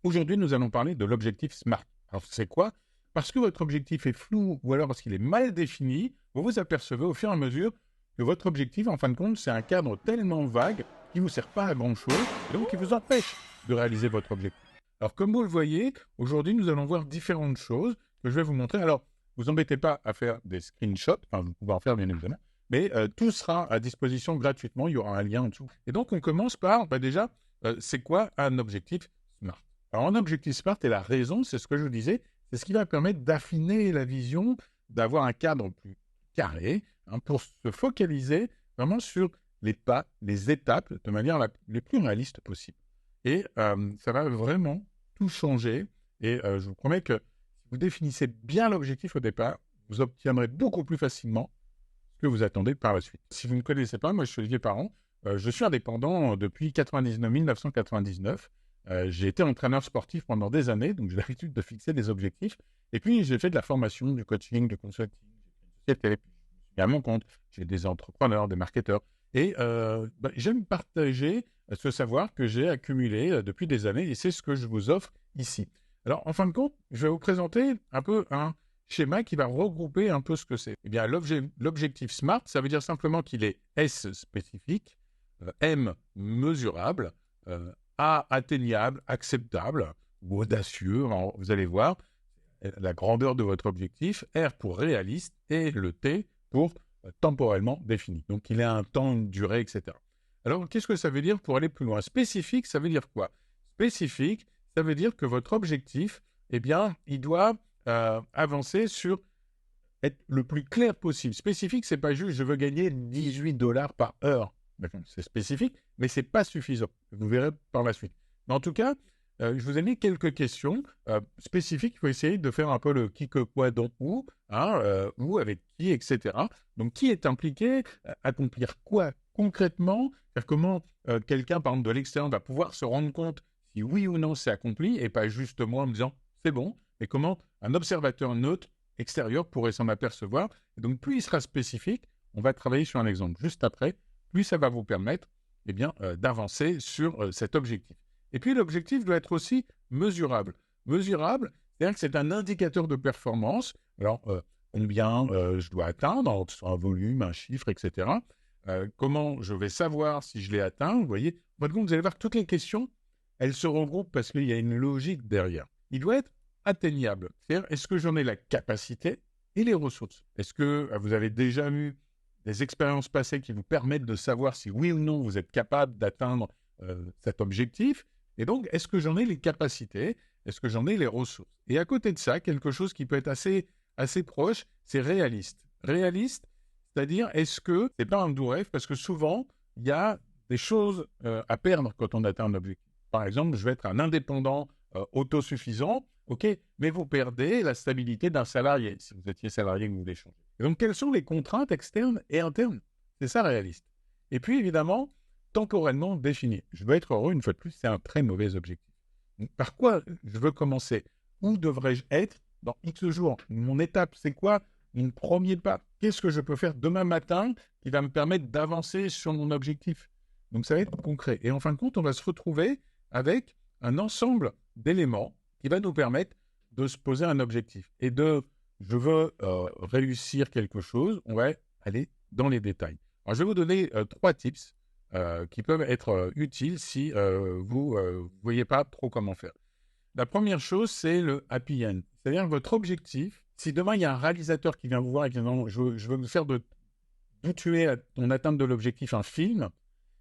Aujourd'hui, nous allons parler de l'objectif SMART. Alors, c'est quoi? Parce que votre objectif est flou ou alors parce qu'il est mal défini, vous vous apercevez au fur et à mesure que votre objectif, en fin de compte, c'est un cadre tellement vague qui ne vous sert pas à grand-chose et donc qui vous empêche de réaliser votre objectif. Alors, comme vous le voyez, aujourd'hui, nous allons voir différentes choses que je vais vous montrer. Alors, vous embêtez pas à faire des screenshots, enfin, vous pouvez en faire bien évidemment, mais tout sera à disposition gratuitement, il y aura un lien en dessous. Et donc, on commence par, déjà, c'est quoi un objectif SMART? Alors, un objectif SMART et la raison, c'est ce que je vous disais, c'est ce qui va permettre d'affiner la vision, d'avoir un cadre plus carré, pour se focaliser vraiment sur les pas, les étapes, de manière les plus réaliste possible. Et ça va vraiment tout changer. Et je vous promets que si vous définissez bien l'objectif au départ, vous obtiendrez beaucoup plus facilement ce que vous attendez par la suite. Si vous ne connaissez pas, moi je suis Olivier Parent, je suis indépendant depuis 1999. J'ai été entraîneur sportif pendant des années, donc j'ai l'habitude de fixer des objectifs. Et puis j'ai fait de la formation, du coaching, du consulting, j'ai fait une société, je suis à mon compte, j'ai des entrepreneurs, des marketeurs. Et j'aime partager ce savoir que j'ai accumulé depuis des années, et c'est ce que je vous offre ici. Alors, en fin de compte, je vais vous présenter un peu un schéma qui va regrouper un peu ce que c'est. Eh bien, l'objectif SMART, ça veut dire simplement qu'il est S spécifique, M mesurable, A atteignable, acceptable ou audacieux. Alors, vous allez voir la grandeur de votre objectif, R pour réaliste et le T pour temporellement défini. Donc, il a un temps, une durée, etc. Alors, qu'est-ce que ça veut dire pour aller plus loin? Spécifique, ça veut dire quoi? Spécifique, ça veut dire que votre objectif, eh bien, il doit avancer sur être le plus clair possible. Spécifique, c'est pas juste je veux gagner 18 dollars par heure. C'est spécifique, mais c'est pas suffisant. Vous verrez par la suite. Mais en tout cas, je vous ai mis quelques questions spécifiques. Il faut essayer de faire un peu le qui, que, quoi, dont, où, avec qui, etc. Donc, qui est impliqué, accomplir quoi concrètement, faire comment quelqu'un, par exemple, de l'extérieur va pouvoir se rendre compte si oui ou non c'est accompli, et pas juste moi en me disant c'est bon, mais comment un observateur neutre extérieur pourrait s'en apercevoir. Et donc, plus il sera spécifique, on va travailler sur un exemple juste après, plus ça va vous permettre d'avancer sur cet objectif. Et puis, l'objectif doit être aussi mesurable. Mesurable, c'est-à-dire que c'est un indicateur de performance. Alors, combien je dois atteindre, soit un volume, un chiffre, etc. Comment je vais savoir si je l'ai atteint. Vous voyez, vous allez voir toutes les questions, elles se regroupent parce qu'il y a une logique derrière. Il doit être atteignable. C'est-à-dire, est-ce que j'en ai la capacité et les ressources? Est-ce que vous avez déjà eu des expériences passées qui vous permettent de savoir si oui ou non vous êtes capable d'atteindre cet objectif? Et donc, est-ce que j'en ai les capacités? Est-ce que j'en ai les ressources? Et à côté de ça, quelque chose qui peut être assez proche, c'est réaliste. Réaliste, c'est-à-dire, est-ce que c'est pas un doux rêve? Parce que souvent, il y a des choses à perdre quand on atteint un objectif. Par exemple, je vais être un indépendant autosuffisant, ok, mais vous perdez la stabilité d'un salarié, si vous étiez salarié et que vous voulez changer. Et donc, quelles sont les contraintes externes et internes? C'est ça, réaliste. Et puis, évidemment, temporellement défini. Je veux être heureux, une fois de plus, c'est un très mauvais objectif. Donc, par quoi je veux commencer? Où devrais-je être dans X jours? Mon étape, c'est quoi? Mon premier pas? Qu'est-ce que je peux faire demain matin qui va me permettre d'avancer sur mon objectif? Donc, ça va être concret. Et en fin de compte, on va se retrouver avec un ensemble d'éléments qui va nous permettre de se poser un objectif. Et je veux réussir quelque chose, on va aller dans les détails. Alors, je vais vous donner 3 tips qui peuvent être utiles si vous ne voyez pas trop comment faire. La première chose, c'est le happy end. C'est-à-dire votre objectif. Si demain, il y a un réalisateur qui vient vous voir et qui dit non, je veux me faire d'où tu es à ton atteinte de l'objectif un film,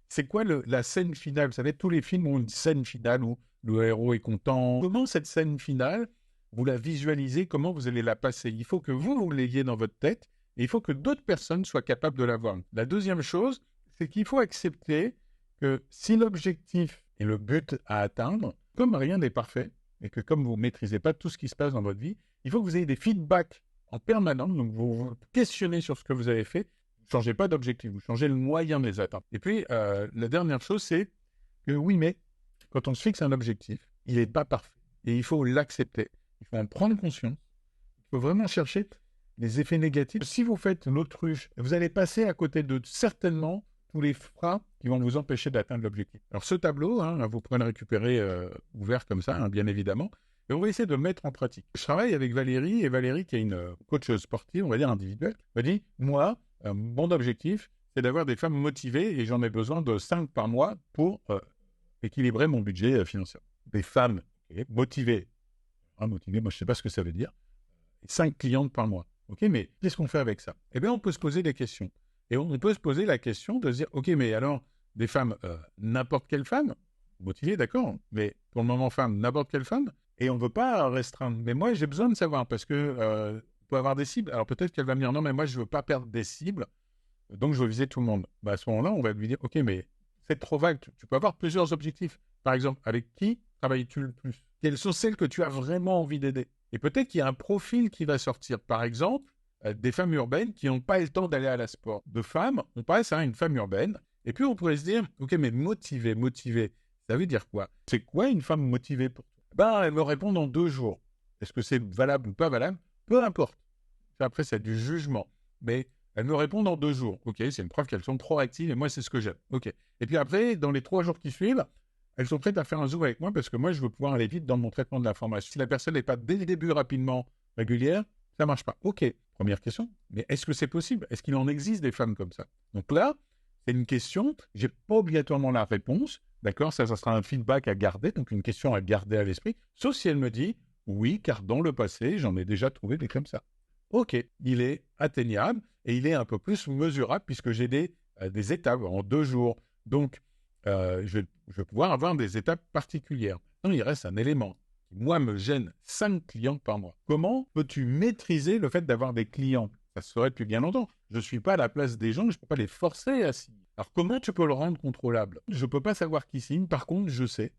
c'est quoi la scène finale? Vous savez, tous les films ont une scène finale où le héros est content. Comment cette scène finale, vous la visualisez? Comment vous allez la passer? Il faut que vous l'ayez dans votre tête et il faut que d'autres personnes soient capables de la voir. La deuxième chose, c'est qu'il faut accepter que si l'objectif est le but à atteindre, comme rien n'est parfait et que comme vous ne maîtrisez pas tout ce qui se passe dans votre vie, il faut que vous ayez des feedbacks en permanence, donc vous questionnez sur ce que vous avez fait. Vous ne changez pas d'objectif, vous changez le moyen de les atteindre. Et puis, la dernière chose, c'est que oui, mais quand on se fixe un objectif, il n'est pas parfait. Et il faut l'accepter. Il faut en prendre conscience. Il faut vraiment chercher les effets négatifs. Si vous faites l'autruche, vous allez passer à côté de certainement tous les freins qui vont vous empêcher d'atteindre l'objectif. Alors ce tableau, vous pourrez le récupérer ouvert comme ça, bien évidemment, et on va essayer de le mettre en pratique. Je travaille avec Valérie, et Valérie, qui est une coach sportive, on va dire individuelle, m'a dit, moi, mon objectif, c'est d'avoir des femmes motivées, et j'en ai besoin de 5 par mois pour équilibrer mon budget financier. Des femmes motivées, motivées, moi je ne sais pas ce que ça veut dire, 5 clientes par mois. Ok, mais qu'est-ce qu'on fait avec ça? Eh bien, on peut se poser des questions. Et on peut se poser la question de se dire, ok, mais alors, des femmes, n'importe quelle femme, motivée, d'accord, mais pour le moment, femme, n'importe quelle femme, et on ne veut pas restreindre. Mais moi, j'ai besoin de savoir, parce que on peut avoir des cibles. Alors peut-être qu'elle va me dire, non, mais moi, je ne veux pas perdre des cibles, donc je veux viser tout le monde. À ce moment-là, on va lui dire, ok, mais c'est trop vague, tu peux avoir plusieurs objectifs. Par exemple, avec qui travailles-tu le plus? Quelles sont celles que tu as vraiment envie d'aider? Et peut-être qu'il y a un profil qui va sortir. Par exemple, des femmes urbaines qui n'ont pas eu le temps d'aller à la sport. De femmes, on passe à une femme urbaine. Et puis, on pourrait se dire, ok, mais motivé, ça veut dire quoi? C'est quoi une femme motivée pour toi? Elle me répond dans 2 jours. Est-ce que c'est valable ou pas valable? Peu importe. Après, c'est du jugement. Mais elle me répond dans 2 jours. Ok, c'est une preuve qu'elles sont trop actives et moi, c'est ce que j'aime. Ok. Et puis après, dans les 3 jours qui suivent, elles sont prêtes à faire un zoom avec moi parce que moi, je veux pouvoir aller vite dans mon traitement de l'information. Si la personne n'est pas dès le début rapidement régulière, ça ne marche pas. Ok, première question, mais est-ce que c'est possible? Est-ce qu'il en existe des femmes comme ça? Donc là, c'est une question, je n'ai pas obligatoirement la réponse, d'accord? Ça sera un feedback à garder, donc une question à garder à l'esprit, sauf si elle me dit, oui, car dans le passé, j'en ai déjà trouvé des comme ça. Ok, il est atteignable et il est un peu plus mesurable puisque j'ai des étapes en 2 jours. Donc, je vais pouvoir avoir des étapes particulières. Maintenant, il reste un élément qui, moi, me gêne 5 clients par mois. Comment peux-tu maîtriser le fait d'avoir des clients? Ça se ferait depuis bien longtemps. Je ne suis pas à la place des gens, je ne peux pas les forcer à signer. Alors, comment tu peux le rendre contrôlable? Je ne peux pas savoir qui signe. Par contre, je sais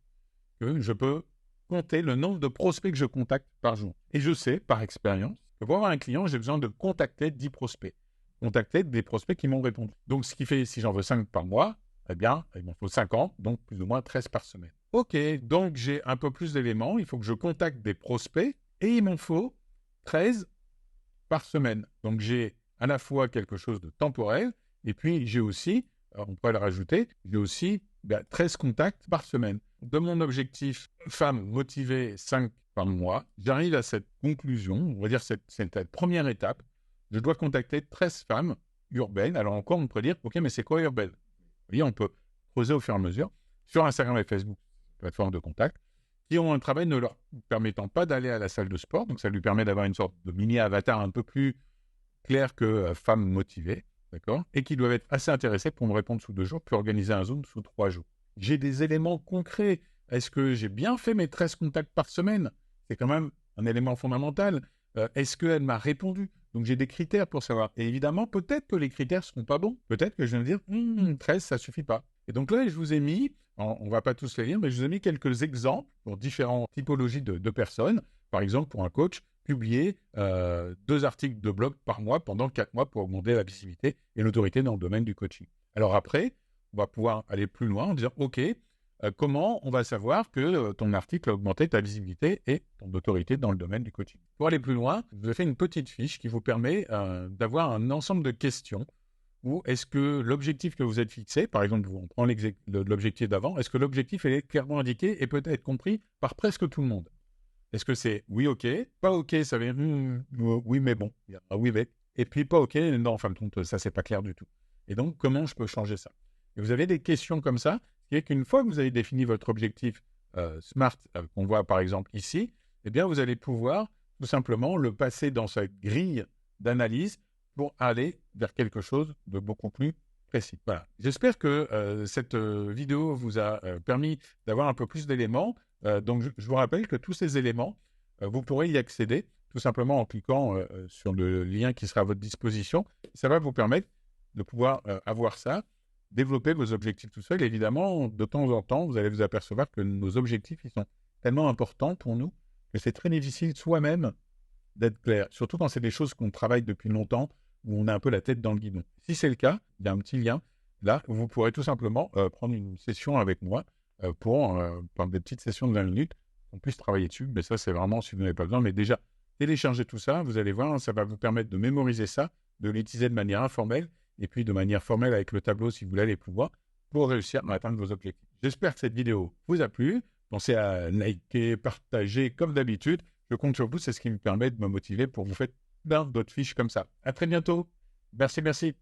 que je peux compter le nombre de prospects que je contacte par jour. Et je sais, par expérience, que pour avoir un client, j'ai besoin de contacter 10 prospects. Contacter des prospects qui m'ont répondu. Donc, ce qui fait, si j'en veux 5 par mois, eh bien, il m'en faut 50, donc plus ou moins 13 par semaine. Ok, donc j'ai un peu plus d'éléments, il faut que je contacte des prospects, et il m'en faut 13 par semaine. Donc j'ai à la fois quelque chose de temporel, et puis j'ai aussi, on pourrait le rajouter, j'ai aussi 13 contacts par semaine. De mon objectif, femme motivée 5 par mois, j'arrive à cette conclusion, on va dire cette première étape, je dois contacter 13 femmes urbaines. Alors encore, on pourrait dire, ok, mais c'est quoi urbaine? Oui, on peut creuser au fur et à mesure sur Instagram et Facebook, plateforme de contact, qui ont un travail ne leur permettant pas d'aller à la salle de sport. Donc, ça lui permet d'avoir une sorte de mini-avatar un peu plus clair que femme motivée, d'accord? Et qui doivent être assez intéressés pour me répondre sous 2 jours, puis organiser un Zoom sous 3 jours. J'ai des éléments concrets. Est-ce que j'ai bien fait mes 13 contacts par semaine? C'est quand même un élément fondamental. Est-ce qu'elle m'a répondu? Donc, j'ai des critères pour savoir. Et évidemment, peut-être que les critères ne seront pas bons. Peut-être que je vais me dire, 13, ça ne suffit pas. Et donc là, je vous ai mis, on ne va pas tous les lire, mais je vous ai mis quelques exemples pour différentes typologies de personnes. Par exemple, pour un coach, publier 2 articles de blog par mois pendant 4 mois pour augmenter la visibilité et l'autorité dans le domaine du coaching. Alors après, on va pouvoir aller plus loin en disant, OK, comment on va savoir que ton article a augmenté ta visibilité et ton autorité dans le domaine du coaching? Pour aller plus loin, je vous ai fait une petite fiche qui vous permet d'avoir un ensemble de questions où est-ce que l'objectif que vous êtes fixé, par exemple, on prend l'objectif d'avant, est-ce que l'objectif est clairement indiqué et peut être compris par presque tout le monde? Est-ce que c'est oui, ok, pas ok, ça veut dire oui, mais bon, oui, mais, et puis pas ok, non, en fin de compte, ça, c'est pas clair du tout. Et donc, comment je peux changer ça? Et vous avez des questions comme ça, qui est qu'une fois que vous avez défini votre objectif SMART, qu'on voit par exemple ici, eh bien, vous allez pouvoir tout simplement le passer dans cette grille d'analyse pour aller vers quelque chose de beaucoup plus précis. Voilà. J'espère que cette vidéo vous a permis d'avoir un peu plus d'éléments. Donc, je vous rappelle que tous ces éléments, vous pourrez y accéder tout simplement en cliquant sur le lien qui sera à votre disposition. Ça va vous permettre de pouvoir avoir ça, développer vos objectifs tout seul. Évidemment, de temps en temps, vous allez vous apercevoir que nos objectifs, ils sont tellement importants pour nous que c'est très difficile soi-même d'être clair. Surtout quand c'est des choses qu'on travaille depuis longtemps, où on a un peu la tête dans le guidon. Si c'est le cas, il y a un petit lien là où vous pourrez tout simplement prendre une session avec moi pour prendre des petites sessions de 20 minutes, qu'on puisse travailler dessus. Mais ça, c'est vraiment si vous n'avez pas besoin. Mais déjà, téléchargez tout ça, vous allez voir, ça va vous permettre de mémoriser ça, de l'utiliser de manière informelle et puis de manière formelle avec le tableau si vous voulez aller plus loin pour réussir à atteindre vos objectifs. J'espère que cette vidéo vous a plu. Pensez à liker, partager comme d'habitude. Je compte sur vous, c'est ce qui me permet de me motiver pour vous faire d'autres fiches comme ça. À très bientôt. Merci, merci.